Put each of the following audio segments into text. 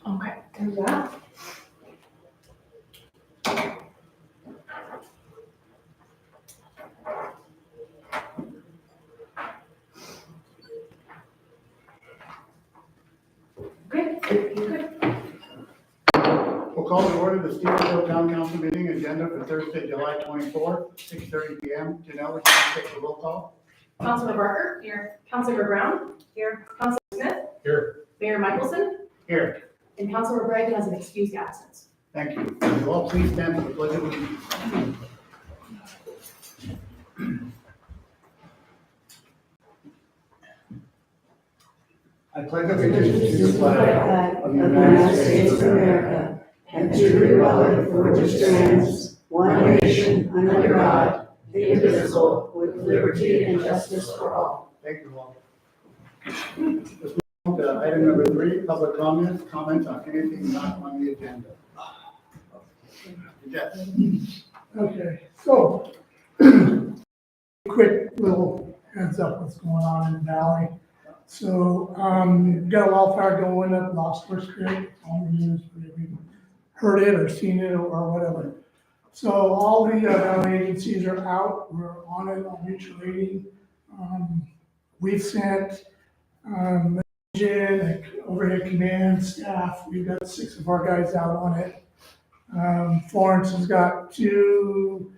Okay, there's that. Okay, good. We'll call to order the Stevensville Town Council meeting agenda for Thursday, July 24, 6:30 p.m. Janelle, would you take the roll call? Councilor Barker? Here. Councilor Brown? Here. Councilor Smith? Here. Mayor Michelson? Here. And Councilor Bragg has an excused absence. Thank you. Will you all please stand for the pledge of allegiance? I pledge allegiance to the flag of the United States of America and to the republic for which it stands, one nation, under God, indivisible, with liberty and justice for all. Thank you all. Let's move on to item number 3, public comments on anything not on the agenda. Yes. Okay, so, quick little heads up what's going on in the valley. So, got a wildfire going up Lost First Creek on the news, if you've heard it or seen it or whatever. So all the valley agencies are out, we're on it, on mutual aid. We've sent, overhead command staff, we've got 6 of our guys out on it. Florence has got 2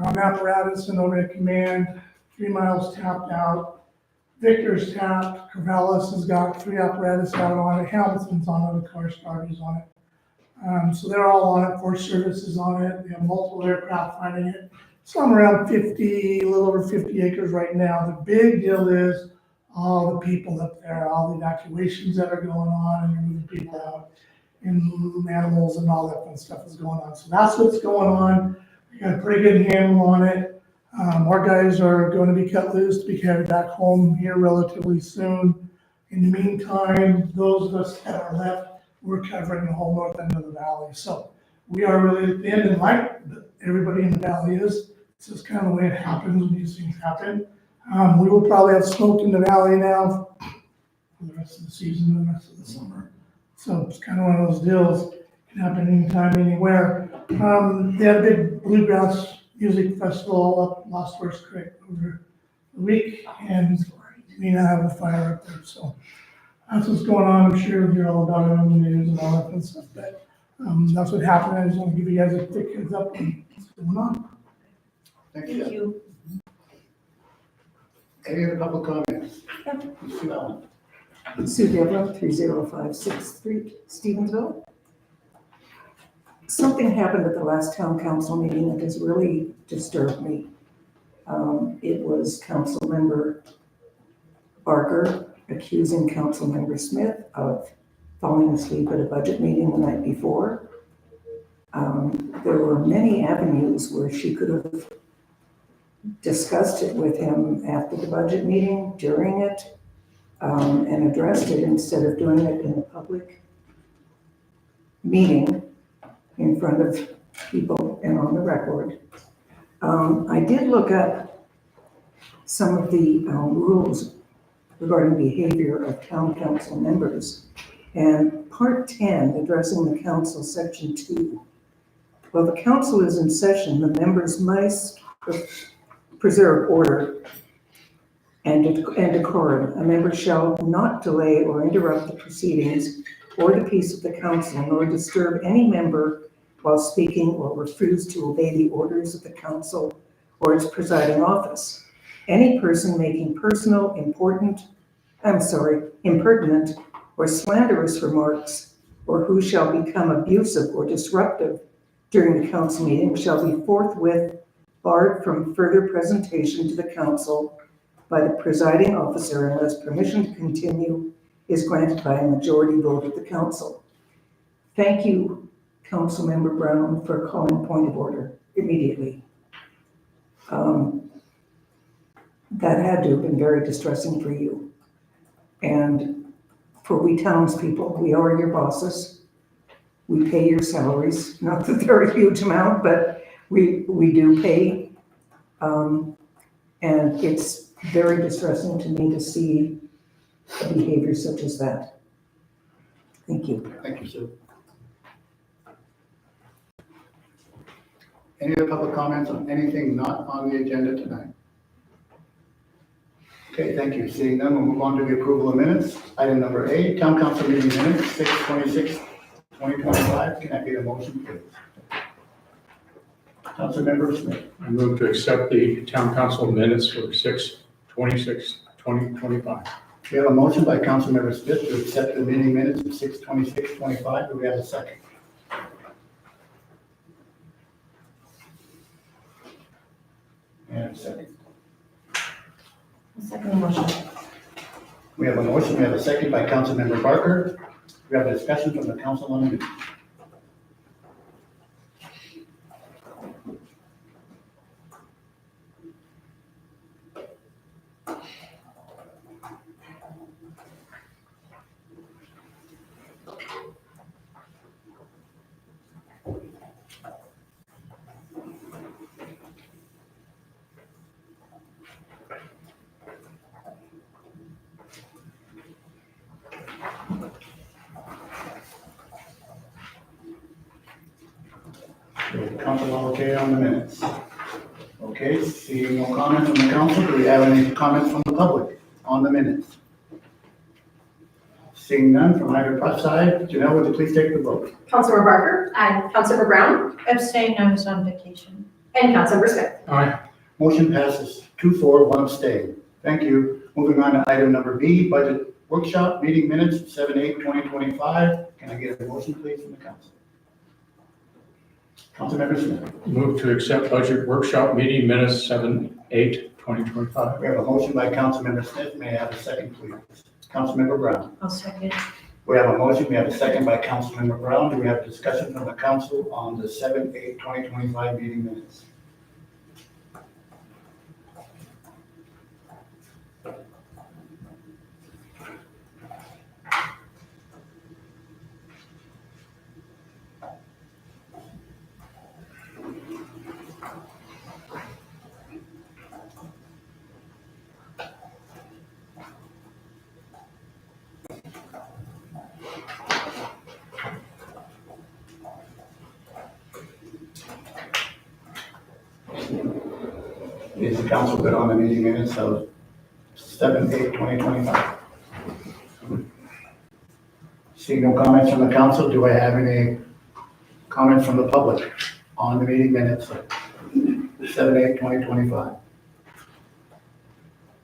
apparatus and overhead command, 3 miles tapped out. Victor's tapped, Corvallis has got 3 apparatus out on it, Hamilton's on it, the car starter's on it. So they're all on it, Forest Service is on it, we have multiple aircraft finding it. Some around 50, a little over 50 acres right now. The big deal is all the people up there, all the evacuations that are going on and moving people out. And animals and all that fun stuff is going on. So that's what's going on. We got a pretty good handle on it. Our guys are going to be cut loose to be carried back home here relatively soon. In the meantime, those of us that are left, we're covering the whole north end of the valley. So we are really at the end, and like everybody in the valley is, this is kind of the way it happens when these things happen. We will probably have smoke in the valley now for the rest of the season and the rest of the summer. So it's kind of one of those deals, can happen anytime, anywhere. They had a big bluegrass music festival up Lost First Creek over the week, and we now have a fire up there. So that's what's going on. I'm sure you'll hear all about it on the news and all that fun stuff. But that's what happened. I just want to give you guys a quick heads up on what's going on. Thank you. Any other public comments? Sue Ellen. Sue Deborah, 305 6th Street, Stevensville. Something happened at the last town council meeting that has really disturbed me. It was Council Member Barker accusing Council Member Smith of falling asleep at a budget meeting the night before. There were many avenues where she could have discussed it with him after the budget meeting, during it, and addressed it instead of doing it in a public meeting in front of people and on the record. I did look up some of the rules regarding behavior of town council members, and part 10, addressing the council, section 2. While the council is in session, the members must preserve order and decorum. A member shall not delay or interrupt the proceedings or the peace of the council, nor disturb any member while speaking, or refuse to obey the orders of the council or its presiding office. Any person making personal, impertinent, or slanderous remarks, or who shall become abusive or disruptive during the council meeting shall be forthwith barred from further presentation to the council by the presiding officer unless permission to continue is granted by a majority vote of the council. Thank you, Councilmember Brown, for calling point of order immediately. That had to have been very distressing for you. And for we townspeople, we are your bosses. We pay your salaries, not that they're a huge amount, but we do pay. And it's very distressing to me to see a behavior such as that. Thank you. Thank you, Sue. Any other public comments on anything not on the agenda tonight? Okay, thank you. Seeing none, we'll move on to the approval of minutes. Item number 8, Town Council meeting minutes, 6/26/2025. Can I get a motion, please? Councilmember Smith. I move to accept the town council minutes for 6/26/2025. We have a motion by Councilmember Smith to accept the meeting minutes of 6/26/25. Do we have a second? And a second. Second motion. We have a motion, we have a second by Councilmember Barker. We have a discussion from the council on the minutes. Council all okay on the minutes? Okay, seeing no comments from the council, do we have any comments from the public on the minutes? Seeing none from either side, Janelle, would you please take the vote? Councilmember Barker. Aye. Councilmember Brown. Abstain, I was on vacation. And Councilmember Smith. Aye. Motion passes 2-4, 1 abstain. Thank you. Moving on to item number B, budget workshop meeting minutes, 7/8/2025. Can I get a motion, please, from the council? Councilmember Smith. Move to accept budget workshop meeting minutes 7/8/2025. We have a motion by Councilmember Smith. May I have a second, please? Councilmember Brown. I'll second. We have a motion, we have a second by Councilmember Brown. Do we have discussion from the council on the 7/8/2025 meeting minutes? Is the council good on the meeting minutes of 7/8/2025? Seeing no comments from the council, do I have any comments from the public on the meeting minutes of 7/8/2025?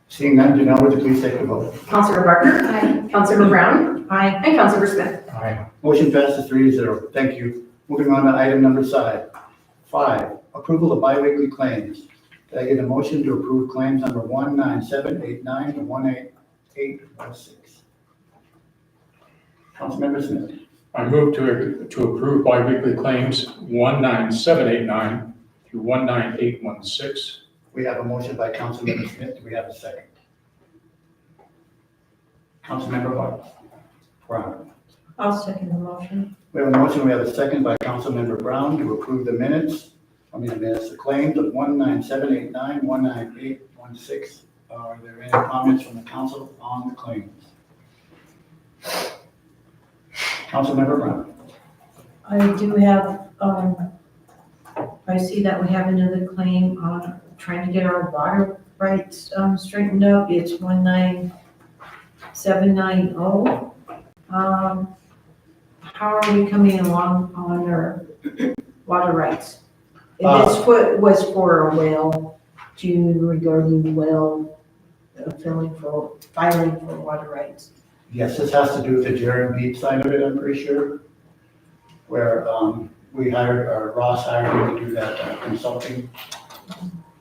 Seeing none, Janelle, would you please take the vote? Councilmember Barker. Aye. Councilmember Brown. Aye. And Councilmember Smith. Aye. Motion passes 3-0. Thank you. Moving on to item number 5, approval of biweekly claims. Can I get a motion to approve claims number 19789 to 18816? Councilmember Smith. I move to approve biweekly claims 19789 through 19816. We have a motion by Councilmember Smith. Do we have a second? Councilmember Brown. I'll second the motion. We have a motion, we have a second by Councilmember Brown to approve the the claims of 19789, 19816. Are there any comments from the council on the claims? Councilmember Brown. I do have, I see that we have another claim on trying to get our water rights, straightened out. It's 19790. How are we coming along on our water rights? This was for a well, June, regarding well, filing for water rights. Yes, this has to do with the Jerry Beat side of it, I'm pretty sure, where we hired, or Ross hired him to do that consulting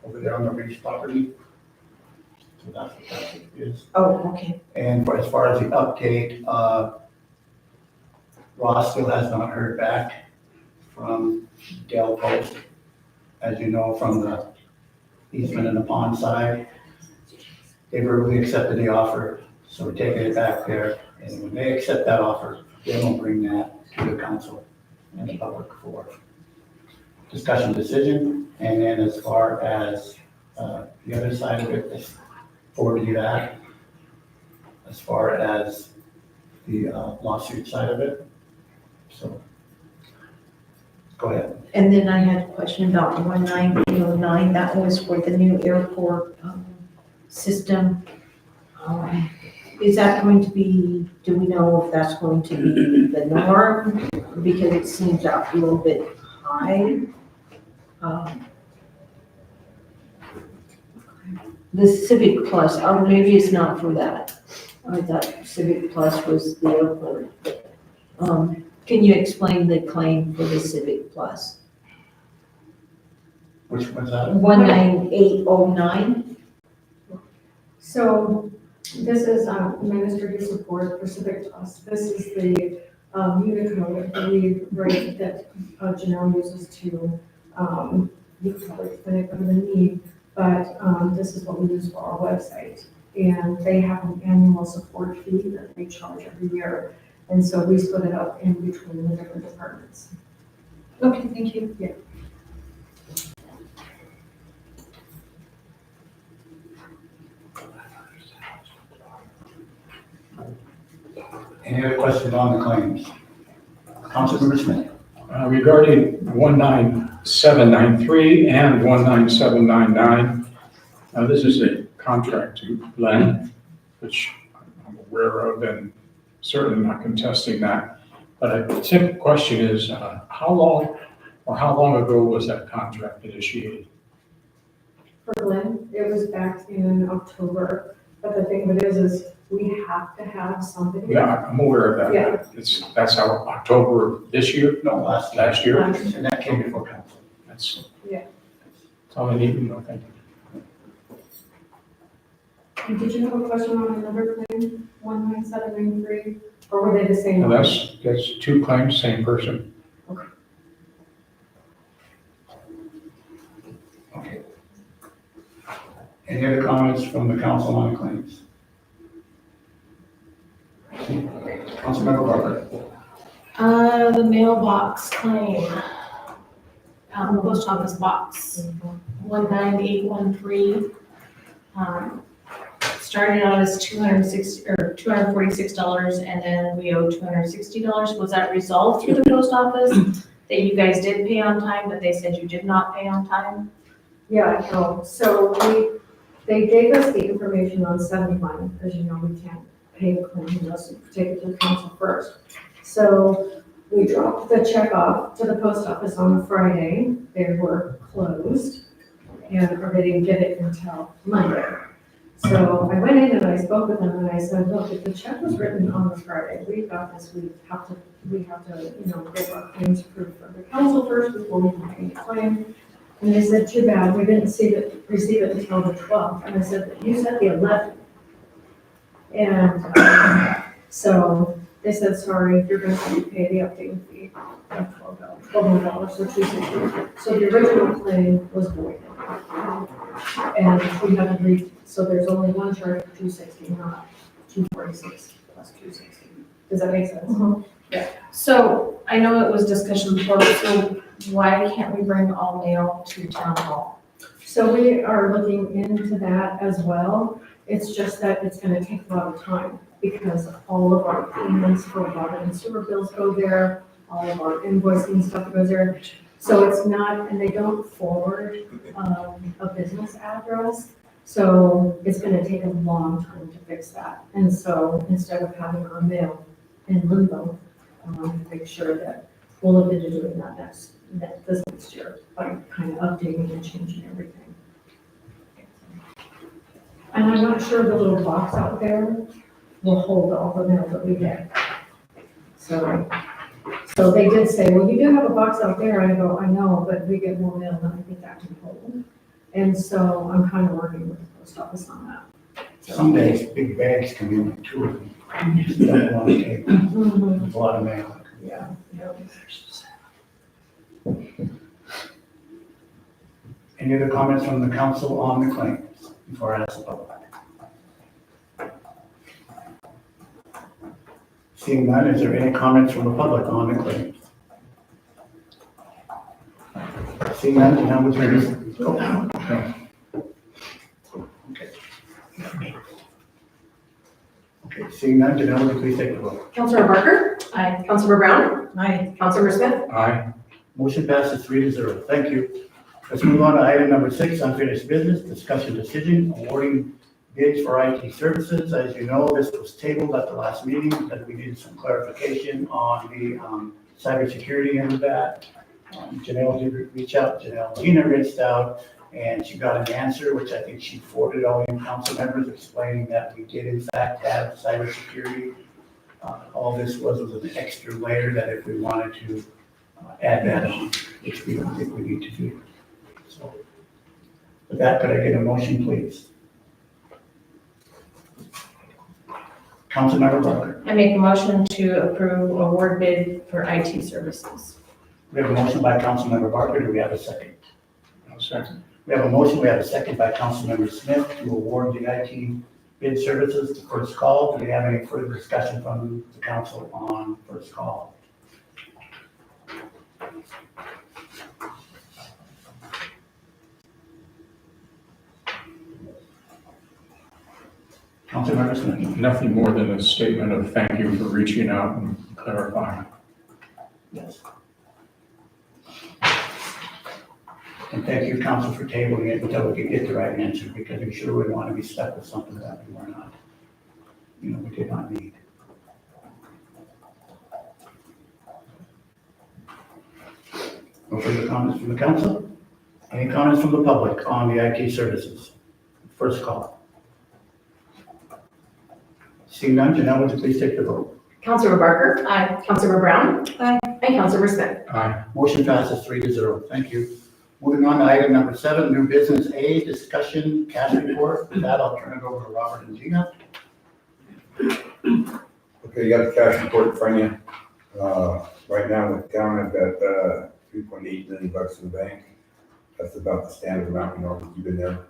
over there on the Reach property. So that's what that is. Oh, okay. And as far as the update, Ross still has not heard back from Dell Post. As you know, from the easement and the pond side, they verbally accepted the offer, so we're taking it back there. And when they accept that offer, then we'll bring that to the council and the public for discussion decision. And then as far as the other side of it, is forward to that. As far as the lawsuit side of it. So, go ahead. And then I had a question about 19809, that was for the new airport system. Is that going to be, do we know if that's going to be the norm? Because it seems a little bit high. The Civic Plus, or maybe it's not for that. I thought Civic Plus was the airport. Can you explain the claim for the Civic Plus? Which one's that? 19809? So this is administrative support for Civic Plus. This is the Unicode, I believe, right, that Janelle uses to probably clinic of the need, but this is what we use for our website. And they have an annual support fee that they charge every year. And so we split it up in between the different departments. Okay, thank you. Yeah. Any other questions on the claims? Councilmember Smith? Regarding 19793 and 19799, this is a contract to Glenn, which I'm aware of and certainly not contesting that. But I think the question is, how long ago was that contract initiated? For Glenn, it was back in October, but the thing of it is we have to have somebody. Yeah, I'm aware of that. Yeah. That's how October this year, No, last year? And that came before council. That's Yeah. that's all I need to know, thank you. And did you have a question on another claim, 19793, or were they the same? Now, one? that's two claims, same person. Okay. Any other comments from the council on the claims? Councilmember Barker? The mailbox claim. Post office box, 19813. Started out as $246, and then we owe $260. Was that resolved through the post office? That you guys did pay on time, but they said you did not pay on time? Yeah, no, so they gave us the information on 71, as you know, we can't pay a claim unless we take it to the council first. So we dropped the check off to the post office on a Friday, they were closed, or they didn't get it until Monday. So I went in and I spoke with them and I said, look, if the check was written on the Friday, we got this, we have to, get our claims approved from the council first before we can pay the claim. And they said, too bad, we didn't receive it until the 12th. And I said, but you said the 11th. And so they said, sorry, you're gonna have to pay the updating fee of $12, so $260. So the original claim was voided. And we have agreed, so there's only one charge for $260, not $246 plus $260. Does that make sense? So I know it was discussion before, so why can't we bring all mail to town hall? So we are looking into that as well. It's just that it's gonna take a lot of time because all of our payments for water and sewer bills go there, all of our invoicing stuff goes there. So it's not, and they don't forward a business address. So it's gonna take a long time to fix that. And so instead of having our mail in limbo, make sure that we'll look into doing that this next year by kind of updating and changing everything. And I'm not sure the little box out there will hold all the mail that we get. So they did say, well, you do have a box out there. I go, I know, but we get more mail than I think that can hold. And so I'm kind of working with the post office on that. Some days, big bags come in with two of them. You just don't want to take them. Mhm. There's a lot of mail. Yeah, yeah. Any other comments from the council on the claims before I ask the public? Seeing none, is there any comments from the public on the claims? Seeing none, the number is go down. Okay. Okay, seeing none, Janelle, would you please take the vote? Councilmember Barker? Aye. Councilmember Brown? Aye. Councilmember Smith? Aye. Motion passes 3-0. Thank you. Let's move on to item number 6, unfinished business, discussion decision awarding bids for IT services. As you know, this was tabled at the last meeting because we needed some clarification on the cybersecurity end of that. Janelle did reach out, Gina reached out, and she got an answer, which I think she forwarded all you council members, explaining that we did in fact have cybersecurity. All this was an extra layer that if we wanted to add that on, which we don't think we need to do. So, with that, could I get a motion, please? Councilmember Barker. I make a motion to approve award bid for IT services. We have a motion by Councilmember Barker. Do we have a second? I'll second. We have a motion, we have a second by Councilmember Smith to award the IT bid services to First Call. Do we have any further discussion from the council on First Call? Councilmember Smith. Nothing more than a statement of thank you for reaching out and clarifying. Yes. And thank you, council, for tabling it until we could get the right answer, because we sure would want to be stuck with something that we were not, we did not need. No further comments from the council? Any comments from the public on the IT services? First Call. Seeing none, Janelle, would you please take the vote? Councilmember Barker? Aye. Councilmember Brown? Aye. And Councilmember Smith? Aye. Motion passes 3-0. Thank you. Moving on to item number 7, new business A, discussion cash report. With that, I'll turn it over to Robert and Gina. Okay, you got the cash report in front of you. Right now, with town, I've got $3.8 million in the bank. That's about the standard amount we normally keep in there.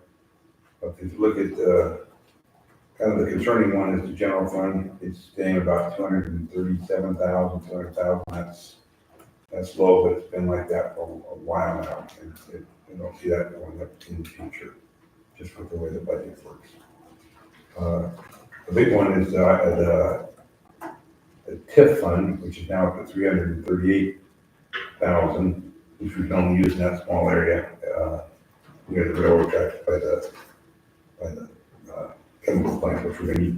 But if you look at kind of the concerning one is the general fund. It's staying about 237,000, 200,000. That's low, but it's been like that for a while now. And we don't see that going up in the future, just with the way the budget works. The big one is the TIF fund, which is now up to 338,000, which we can only use in that small area. We have the railroad tracks by the chemical plant, which we're going to need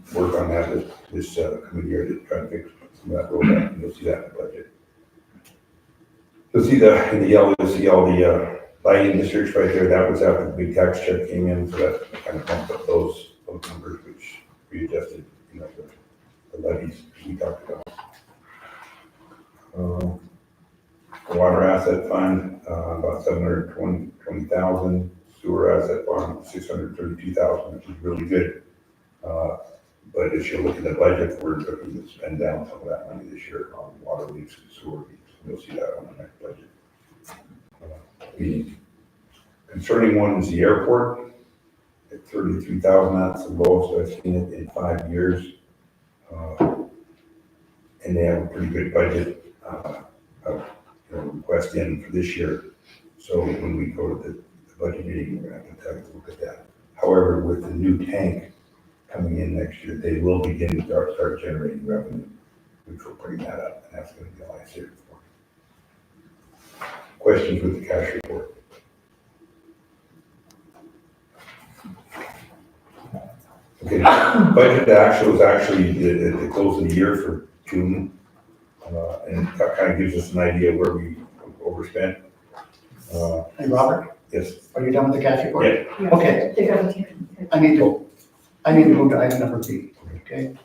to work on that this coming year to try to fix some of that road out, and you'll see that in the budget. You'll see in the yellow, you'll see all the lighting districts right there. That was after the big tax check came in, so that kind of bumped up those numbers, which we adjusted, the levies we talked about. The water asset fund, about 720,000. Sewer asset fund, 632,000, which is really good. But if you look at the budget, we're looking to spend down some of that money this year on water leaks and sewer leaks. You'll see that on the next budget. The concerning one is the airport at 33,000. That's the lowest I've seen it in 5 years. And they have a pretty good budget request in for this year. So when we go to the budget meeting, we're going to have to look at that. However, with the new tank coming in next year, they will begin to start generating revenue, which will bring that up, and that's going to be a lifesaver for them. Questions with the cash report? Okay, budget to actual is actually at the close of the year for June, and that kind of gives us an idea where we overspent. Hey, Robert, Yes. are you done with the cash report? Yeah. Okay, They got it. I need to move to item number B, okay?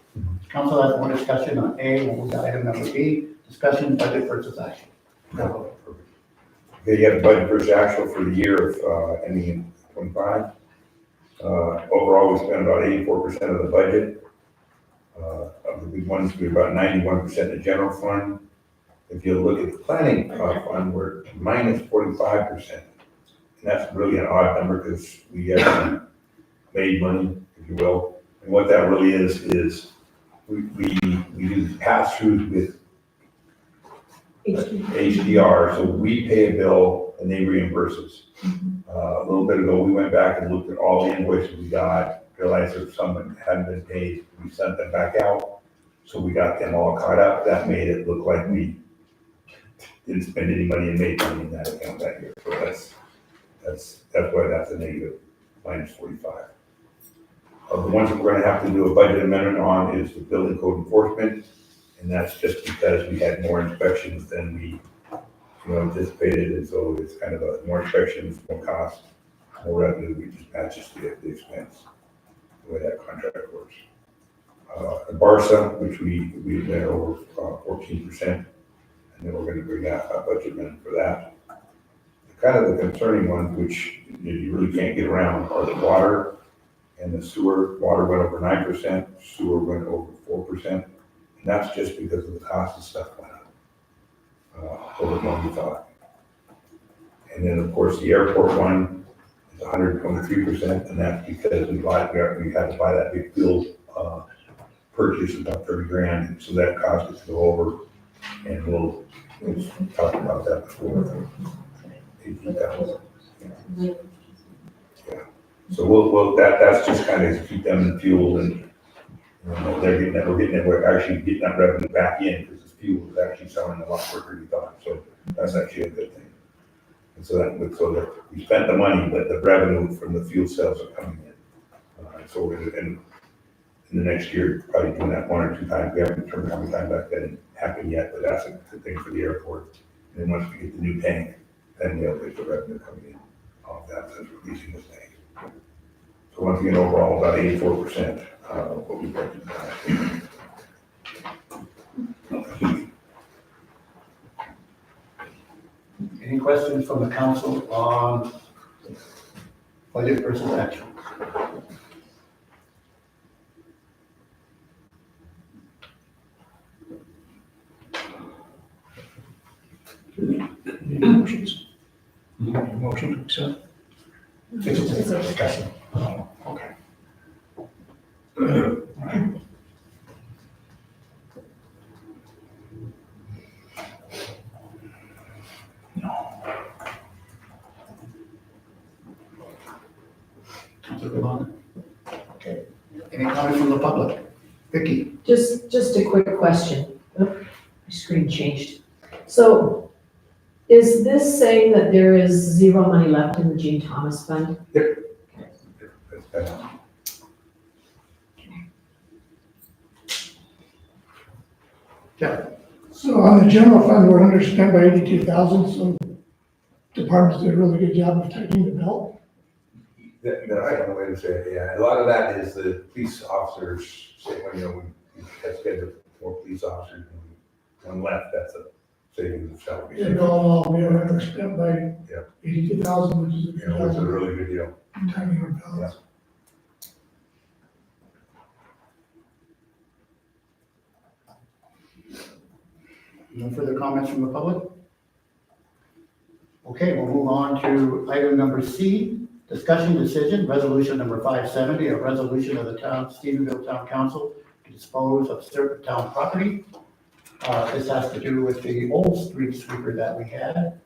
Council has more discussion on A, we'll move to item number B, discussion budget versus action. Go. Okay, you have the budget versus actual for the year of ending in 25. Overall, we spent about 84% of the budget. Of the big ones, we're about 91% in the general fund. If you look at the planning fund, we're minus 45%. And that's really an odd number because we actually made money, if you will. And what that really is we do pass-throughs with HDR. So we pay a bill and they reimburse us. A little bit ago, we went back and looked at all the invoices we got realized that some hadn't been paid, we sent them back out. So we got them all caught up. That made it look like we didn't spend any money and made money in that account that year. So that's why that's a negative -45. The ones that we're gonna have to do a budget amendment on is the building code enforcement. And that's just because we had more inspections than we, anticipated. And so it's kind of more inspections, more cost, more revenue. We just matches the expense, the way that contract works. Barca, which we went over 14%. And then we're gonna bring out a budget amendment for that. Kind of the concerning ones, which you really can't get around, are the water and the sewer. Water went over 9%, sewer went over 4%. And that's just because of the cost of stuff went up, over what we thought. And then, of course, the airport one is 123%, and that's because we had to buy that big fuel purchase, about 30 grand, and so that cost us to go over, and we'll talk about that before. 18,000. Yeah. So that's just kind of keep them in fuel, and we're actually getting that revenue back in, because this fuel is actually selling a lot quicker than we thought, so that's actually a good thing. And so that we spent the money, but the revenue from the fuel sales are coming in. So we're gonna, in the next year, probably doing that 1 or 2 times. We haven't determined how many times that didn't happen yet, but that's a good thing for the airport. And then once we get the new tank, then we'll get the revenue coming in off that, since we're leasing this tank. So once again, overall, about 84%, what we budgeted last year. Any questions from the council on budget versus action? Any motions? Any motion to accept? It's a discussion. Oh, okay. All right. Councilor Devon? Okay. Any comments from the public? Vicky? Just a quick question. Oh, my screen changed. So is this saying that there is zero money left in the Gene Thomas Fund? Yeah. So on the general fund, we're underspent by 82,000, so departments did a really good job of tightening the belt. That's one way to say it, yeah. A lot of that is the police officers say, when, we have scheduled more police officers, and one left, that's a savings of salary. And all, we were underspent by Yeah. 82,000, which is a good It was a job really good deal. of tightening our belts. No further comments from the public? Okay, we'll move on to item number C, discussion decision, resolution number 570, a resolution of the town, Stephenville Town Council to dispose of certain town property. This has to do with the old street sweeper that we had.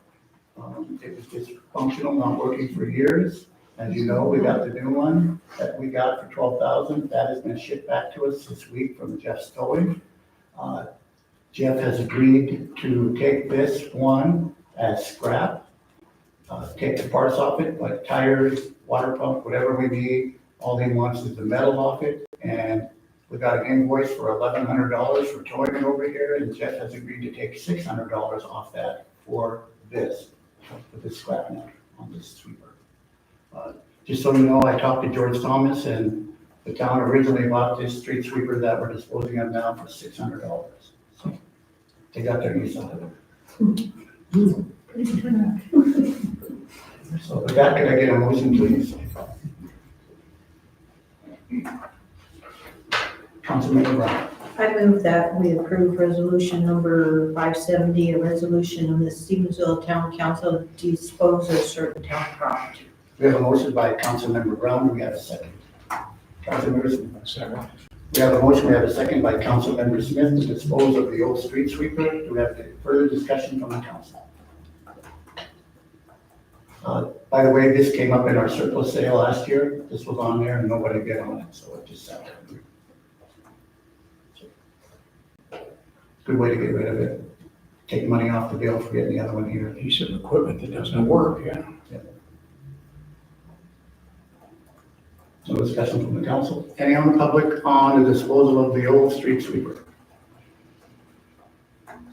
It was dysfunctional, not working for years. As you know, we got the new one that we got for $12,000. That has been shipped back to us this week from Jeff Stowing. Jeff has agreed to take this one as scrap, take the parts off it, like tires, water pump, whatever we need. All he wants is the metal off it, and we got an invoice for $1,100 for towing it over here, and Jeff has agreed to take $600 off that for this, for this scrap net on this sweeper. Just so you know, I talked to George Thomas, and the town originally bought this street sweeper that we're disposing of now for $600. So they got their use out of it. So with that, could I get a motion, please? Councilmember Brown. I move that we approve resolution number 570, a resolution of the Stevensville Town Council to dispose of certain town property. We have a motion by Councilmember Brown. Do we have a second? Councilmember Smith. Second. We have a motion. We have a second by Councilmember Smith to dispose of the old street sweeper. Do we have further discussion from the council? By the way, this came up in our surplus sale last year. This was on there and nobody bid on it, so it just sat there. Good way to get rid of it. Take money off the bill for getting the other one here. Piece of equipment that doesn't work, yeah. No discussion from the council. Any on the public on the disposal of the old street sweeper?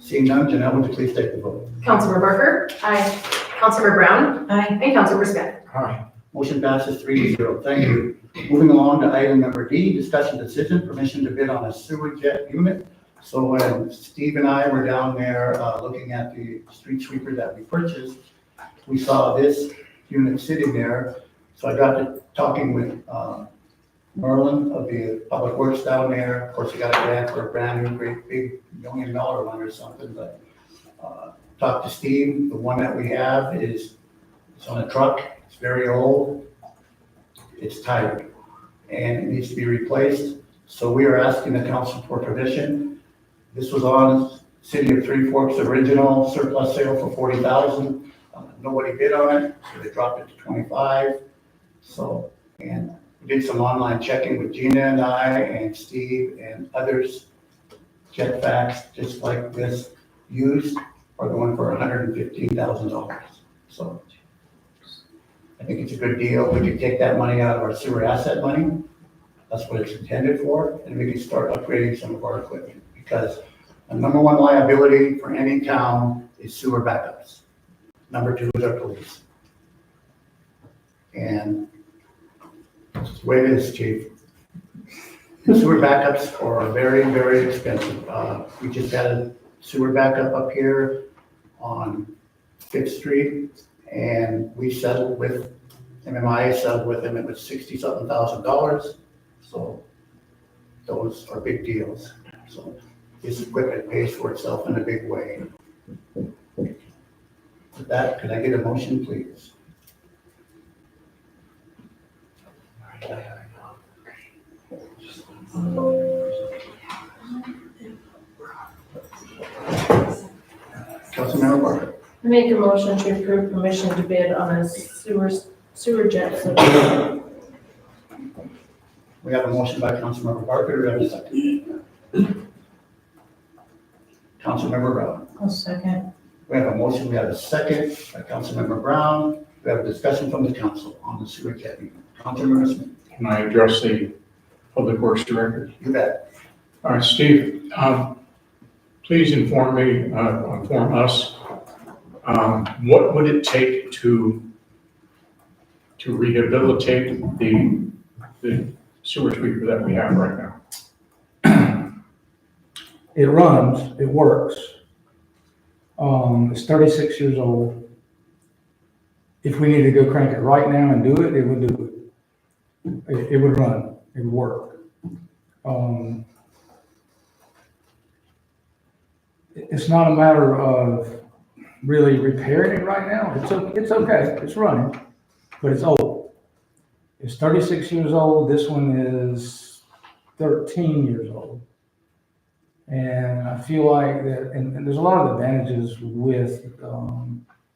Seeing none, Janelle, would you please take the vote? Councilmember Barker? Aye. Councilmember Brown? Aye. And Councilmember Smith? Aye. Motion passes 3-0. Thank you. Moving along to item number D, discussion decision, permission to bid on a sewer jet unit. So when Steve and I were down there looking at the street sweeper that we purchased, we saw this unit sitting there. So I got to talking with Merlin of the Public Works down there. Of course, he got a grant for a brand new, great big $1 million one or something, but talked to Steve. The one that we have is it's on a truck. It's very old. It's tired and it needs to be replaced. So we are asking the council for permission. This was on City of Three Forks original surplus sale for $40,000. Nobody bid on it, so they dropped it to 25. So, and we did some online checking with Gina and I and Steve and others. Jetfacts, just like this, used are going for $115,000. So I think it's a good deal. We could take that money out of our sewer asset money. That's what it's intended for, and we can start upgrading some of our equipment, because the number one liability for any town is sewer backups. Number two is our police. And that's the way it is, chief. Sewer backups are very, very expensive. We just had a sewer backup up here on 5th Street, and we settled with, MMI settled with them, it was $60-something thousand. So those are big deals. So this equipment pays for itself in a big way. With that, could I get a motion, please? Councilmember Barker. I make a motion to approve permission to bid on a sewer jet system. We have a motion by Councilmember Barker. Do we have a second? Councilmember Brown. I'll second. We have a motion. We have a second by Councilmember Brown. We have a discussion from the council on the sewer jet unit. Councilmember Smith. Can I address the Public Works Director? You bet. All right, Steve, please inform me, inform us, what would it take to rehabilitate the sewer sweeper that we have right now? It runs, it works. It's 36 years old. If we need to go crank it right now and do it, it would do it. It would run, it would work. It's not a matter of really repairing it right now. It's okay, it's running, but it's old. It's 36 years old. This one is 13 years old. And I feel like that, and there's a lot of advantages with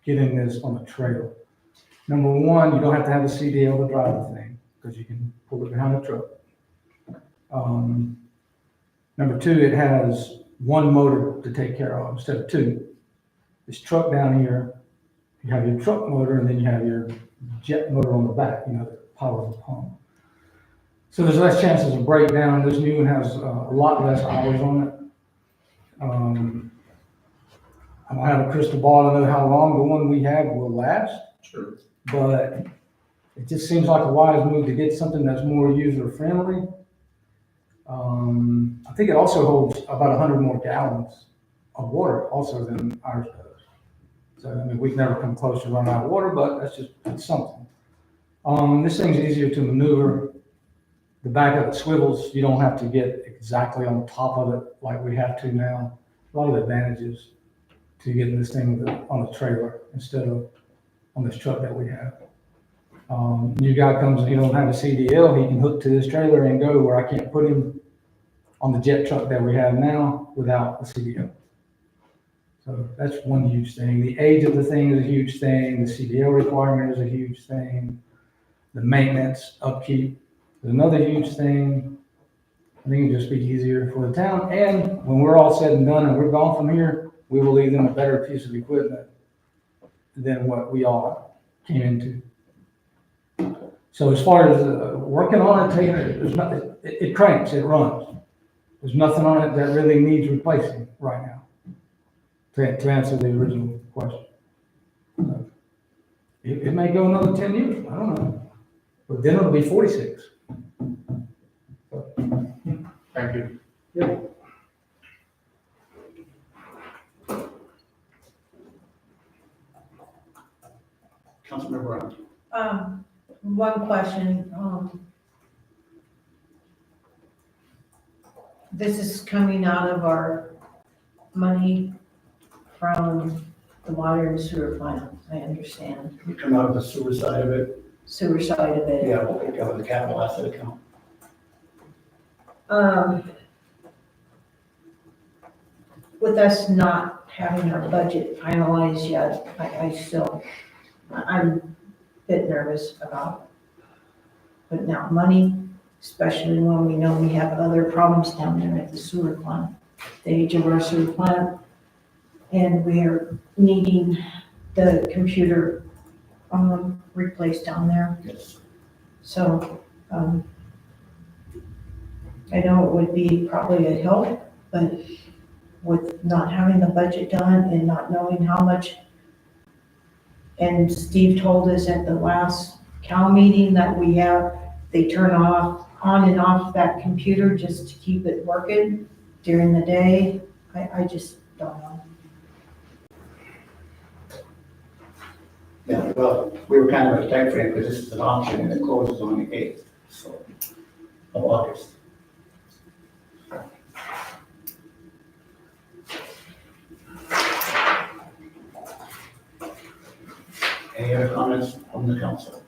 getting this on a trailer. Number one, you don't have to have a CDL to drive the thing, because you can pull it behind the truck. Number two, it has one motor to take care of instead of two. This truck down here, you have your truck motor, and then you have your jet motor on the back, that powers the pump. So there's less chances of breakdown. This new one has a lot less hours on it. I don't have a crystal ball to know how long the one we have will last, Sure. but it just seems like a wise move to get something that's more user-friendly. I think it also holds about 100 more gallons of water also than ours does. So, I mean, we can never come close to running out of water, but that's something. This thing's easier to maneuver. The back of it swivels. You don't have to get exactly on top of it like we have to now. A lot of advantages to getting this thing on a trailer instead of on this truck that we have. New guy comes and he don't have a CDL, he can hook to this trailer and go where I can't put him on the jet truck that we have now without a CDL. So that's one huge thing. The age of the thing is a huge thing. The CDL requirement is a huge thing. The maintenance, upkeep is another huge thing. I think it'd just be easier for the town. And when we're all said and done and we're gone from here, we will leave them a better piece of equipment than what we all came into. So as far as working on it, taking it, there's nothing, it cranks, it runs. There's nothing on it that really needs replacing right now, to answer the original question. It may go another 10 years, I don't know, but then it'll be 46. Thank you. Councilmember Brown. One question, this is coming out of our money from the water and sewer plant, I understand, We come out of the sewer side of it, sewer side of it. yeah, we'll pick up the capital asset account. With us not having our budget finalized yet, I'm a bit nervous about putting out money, especially when we know we have other problems down there at the sewer plant, the age of our sewer plant. And we're needing the computer, replaced down there. Yes. So, I know it would be probably a help, but with not having the budget done and not knowing how much. And Steve told us at the last Cal meeting that they turn on and off that computer just to keep it working during the day. I just don't know. Yeah, well, we were kind of a time frame because this is an option and it closes on the 8th, of August. Any other comments from the council?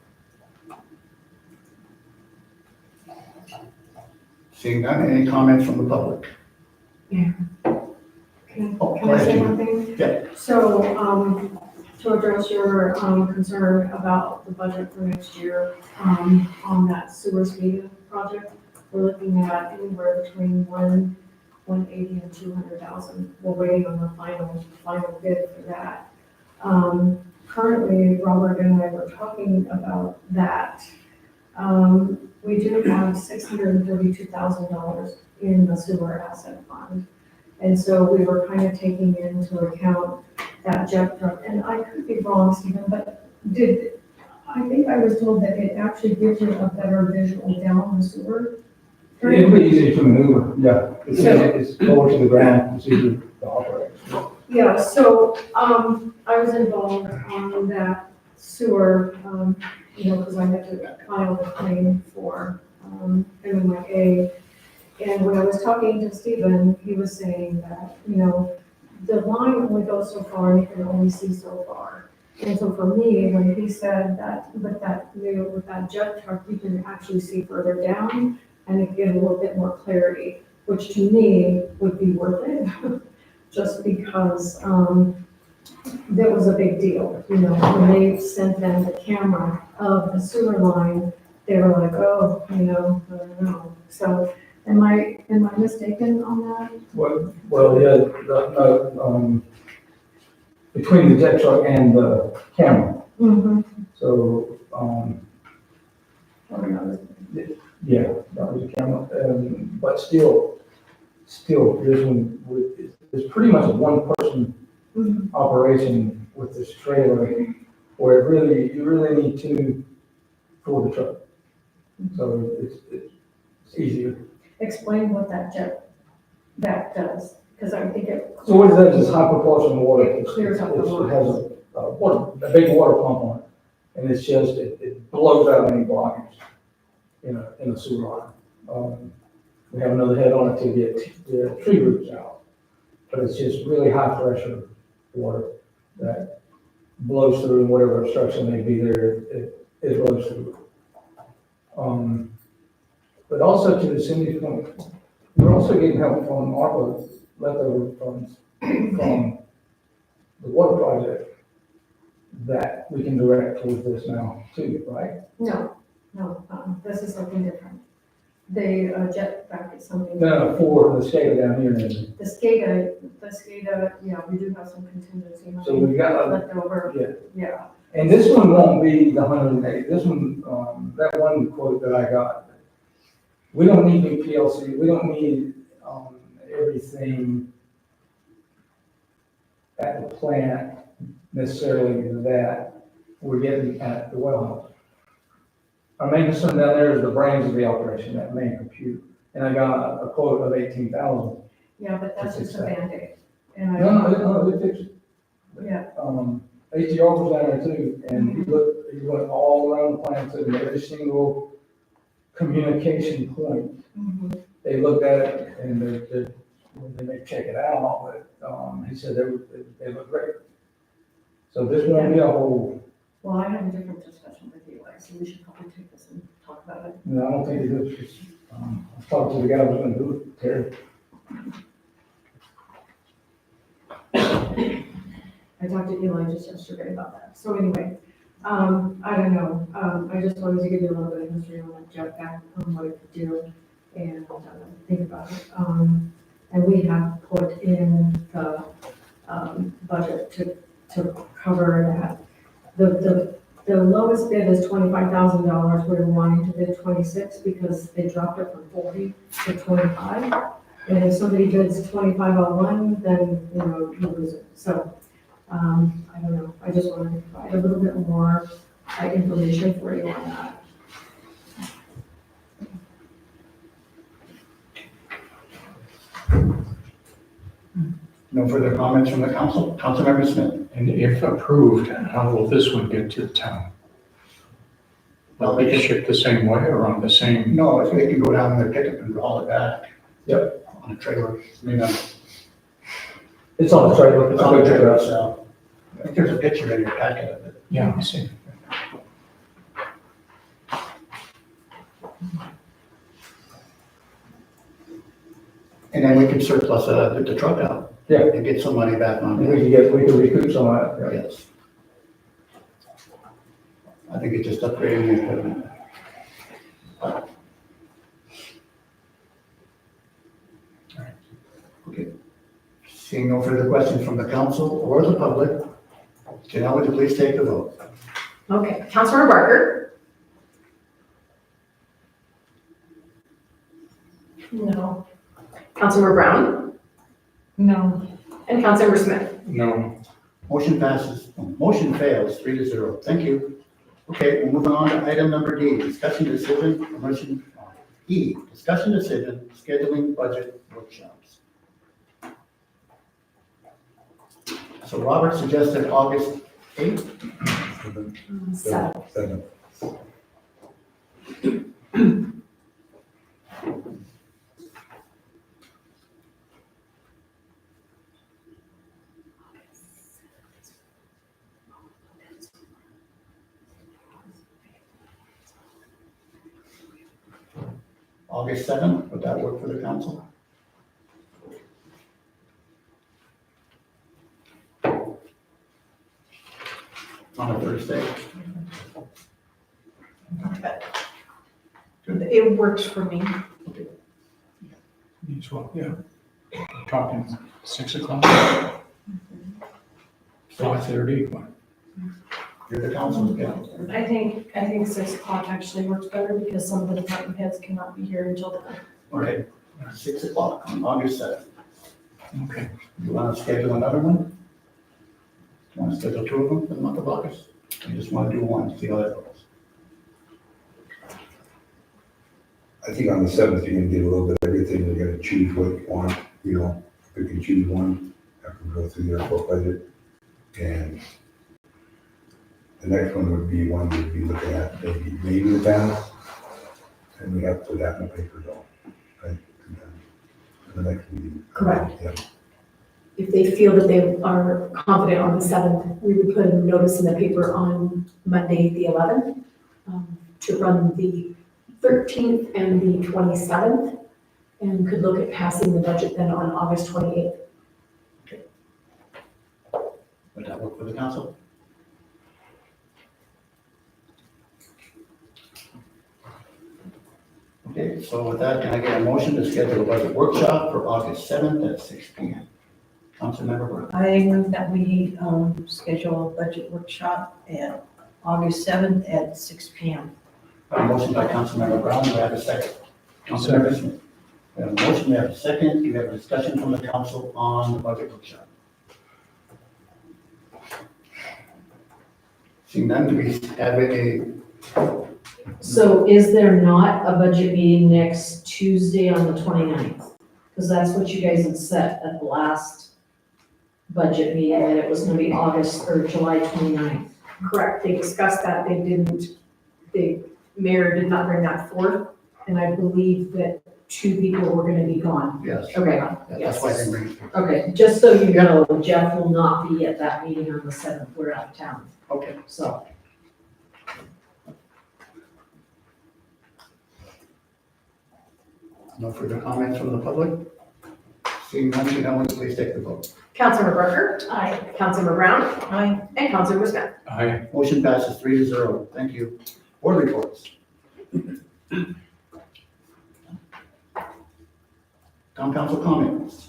Seeing none, any comments from the public? Can Oh, can I say go ahead, one thing? Yeah. So, to address your, concern about the budget for next year, on that sewer speed project, we're looking at anywhere between 180 and 200,000. We're waiting on the final bid for that. Currently, Robert and I were talking about that. We do have $632,000 in the sewer asset fund. And so we were kind of taking into account that jet truck, and I could be wrong, Stephen, but I think I was told that it actually gives you a better visual down the sewer? It'll be easier to maneuver, yeah. It's lower to the ground, it's easier to operate. Yeah, so, I was involved on that sewer, because I had to file the claim for, MMIA. And when I was talking to Stephen, he was saying that, the line only goes so far and you can only see so far. And so for me, when he said that with that jet truck, you can actually see further down and it gives a little bit more clarity, which to me would be worth it, just because, that was a big deal, when they sent them the camera of the sewer line, they were like, oh, I don't know. So am I mistaken on that? Well, yeah, between the jet truck and the camera. Mm-hmm. So, Oh, yeah, that was a camera, but still, this one, it's pretty much a one-person Mm-hmm. operation with this trailer, where you really need two for the truck. So it's easier. Explain what that does, because I think it. So what it does is high propulsion water. It clears up the It has a big water pump on it, and it's just, it blows out any blockage in a sewer line. We have another head on it to get the tree roots out, but it's just really high pressure water that blows through, and whatever obstruction may be there, it blows through. But also to the Cindy's point, we're also getting help from ARPA leftover funds from the water project that we can direct towards this now too, right? No, this is something different. They, jet back at something. No, for the SCADA down here. And The SCADA, yeah, we do have some contingency money. so we got, Left over, yeah. yeah. And this one won't be the 180, this one, that one quote that I got. We don't need new PLC, we don't need, everything at the plant necessarily that we're getting at the wellhouse. Our main concern down there is the brains of the operation, that main computer. And I got a quote of 18,000. Yeah, but that's just a Band-Aid. And No, they fixed it. Yeah. ATR was down there too, and he went all around the plant and every single communication point. Mhm. They looked at it and they may check it out, but, he said they look great. So this won't be a whole, Well, I had a different discussion with Eli, so we should probably take this and talk about it. I don't think it is, I talked to the guy who's gonna do it, Terry. I talked to Eli just yesterday about that. So anyway, I don't know. I just wanted to give you a little bit of history on that jet back on what it could do and think about it. And we have put in the budget to cover that. The lowest bid is $25,000. We're wanting to bid 26 because they dropped it from 40 to 25. And if somebody bids 2501, then, you lose it. So, I don't know, I just wanted to provide a little bit more information for you on that. No further comments from the council? Councilmember Smith? And if approved, how will this one get to the town? Will it be shipped the same way or on the same? No, if they can go down there, pick up and haul it back. Yep. On a trailer. I mean, It's on the trailer, it's on the trailer, so. I think there's a picture in your packet of it. Yeah, I see. And then we can surplus the truck out. Yeah. And get some money back on We it. can recoup some of that, yeah. Yes. I think it's just upgrading the equipment. Okay. Seeing no further questions from the council or the public, Janelle, would you please take the vote? Okay, Councilmember Barker, No. Councilmember Brown, No. and Councilmember Smith. No, Motion passes, motion fails 3-0. Thank you. Okay, we're moving on to item number D, discussion decision, motion E, discussion decision, scheduling budget workshops. So Robert suggested August 8th. 7. August 7th, would that work for the council? On a Thursday? It works for me. each one, yeah. Talking 6 o'clock? 5:30, what? You're the council, yeah. I think 6 o'clock actually works better because some of the department heads cannot be here until then. Okay, 6 o'clock on August 7th. Okay. You want to schedule another one? You want to schedule 2 of them for the month of August? You just want to do one, see how that goes? I think on the 7th, you're gonna get a little bit of everything, you're gonna choose what you want, you know, you can choose one, after we go through the airport budget. And the next one would be one we'd be looking at, maybe the town, and we have to put that in the paper though, right? And then the next meeting. Correct. Yeah. If they feel that they are confident on the 7th, we would put a notice in the paper on Monday, the 11th, to run the 13th and the 27th, and could look at passing the budget then on August 28th. work for the council? Okay, so with that, can I get a motion to schedule a budget workshop for August 7th at 6 p.m.? Councilmember Brown. I move that we, schedule a budget workshop at August 7th at 6 PM. A motion by Councilmember Brown, do I have a second? Councilmember Smith. We have a motion, we have a second, do we have a discussion from the council on the budget workshop? Seeing none, do we have a, So is there not a budget meeting next Tuesday on the 29th? Because that's what you guys had set at the last budget meeting, that it was gonna be August or July 29th. Correct, they discussed that, the mayor did not bring that forth, and I believe that 2 people were gonna be gone. yes, Okay, that's why I didn't bring it. okay, just so you know, Jeff will not be at that meeting on the 7th, we're out of town, Okay, so. no further comments from the public? Seeing none, Janelle, please take the vote. Councilmember Barker, Aye. Councilmember Brown, Aye. and Councilmember Smith. I, Motion passes 3-0, thank you. Board reports. Town council comments.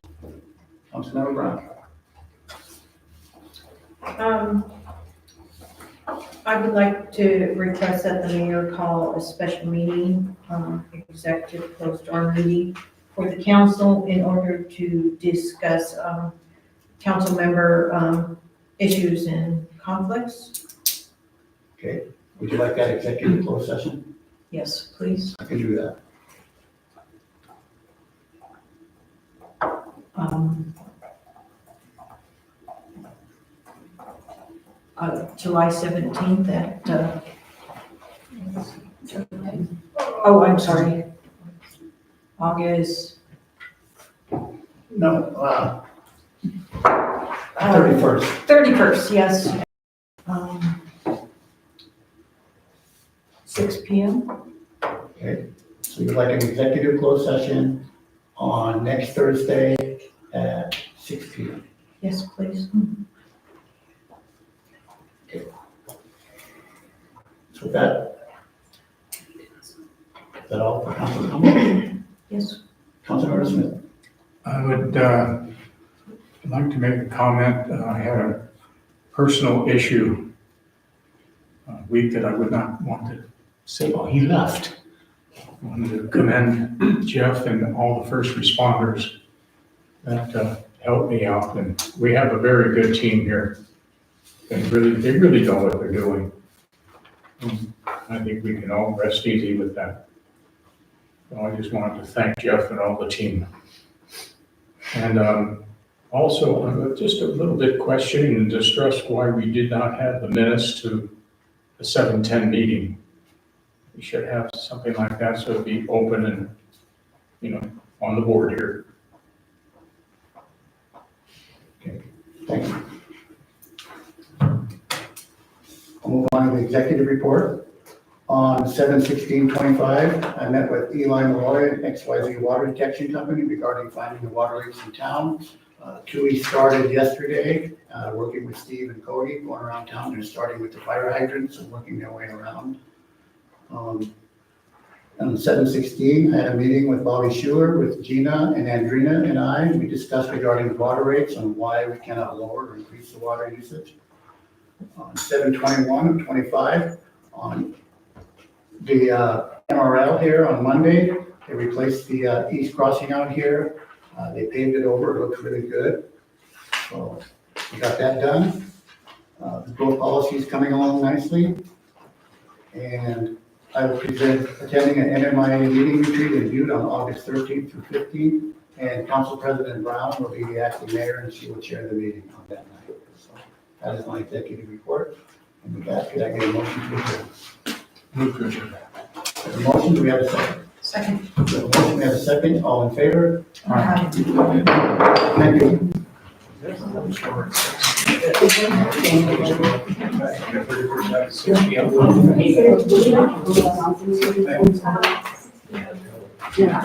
Councilmember Brown. I would like to request that the mayor call a special meeting, executive closed door meeting for the council in order to discuss, council member, issues and conflicts. Okay, would you like that executive closed session? Yes, please. I can do that. July 17th at, oh, I'm sorry. August, No, 31st. 31st, yes. 6 PM. Okay, so you'd like an executive closed session on next Thursday at 6 p.m. Yes, please. So is that all for council comment? Yes. Councilmember Smith. I would like to make a comment. I had a personal issue a week that I would not want to say, well, he left. I wanted to commend Jeff and all the first responders that helped me out. And we have a very good team here. They really know what they're doing. I think we can all rest easy with that. So I just wanted to thank Jeff and all the team. And also, I'm just a little bit questioning and distressed why we did not have the minutes to the 7:10 meeting. We should have something like that so it'd be open and, on the board here. Okay, thank you. I'll move on to the executive report. On 7/16/25, I met with Eli Malloy, XYZ Water Detection Company, regarding finding the water leaks in town. Tui started yesterday, working with Steve and Cody, going around town and starting with the fire hydrants and working their way around. On 7/16, I had a meeting with Bobby Schuler, with Gina and Andrina and I. We discussed regarding the water rates and why we cannot lower or increase the water usage. On 7/21/25, on the MRL here on Monday, they replaced the east crossing out here. They paved it over, it looks really good. So we got that done. The growth policy is coming along nicely. And I will present attending an NMIA meeting retreat in Butte on August 13th through 15th. And Council President Brown will be the acting mayor and she will chair the meeting on that night. So that is my executive report. And with that, could I get a motion to adjourn? Move to adjourn. There's a motion, do we have a second? Second. We have a motion, we have a second, all in favor? Aye. Thank you. Yeah.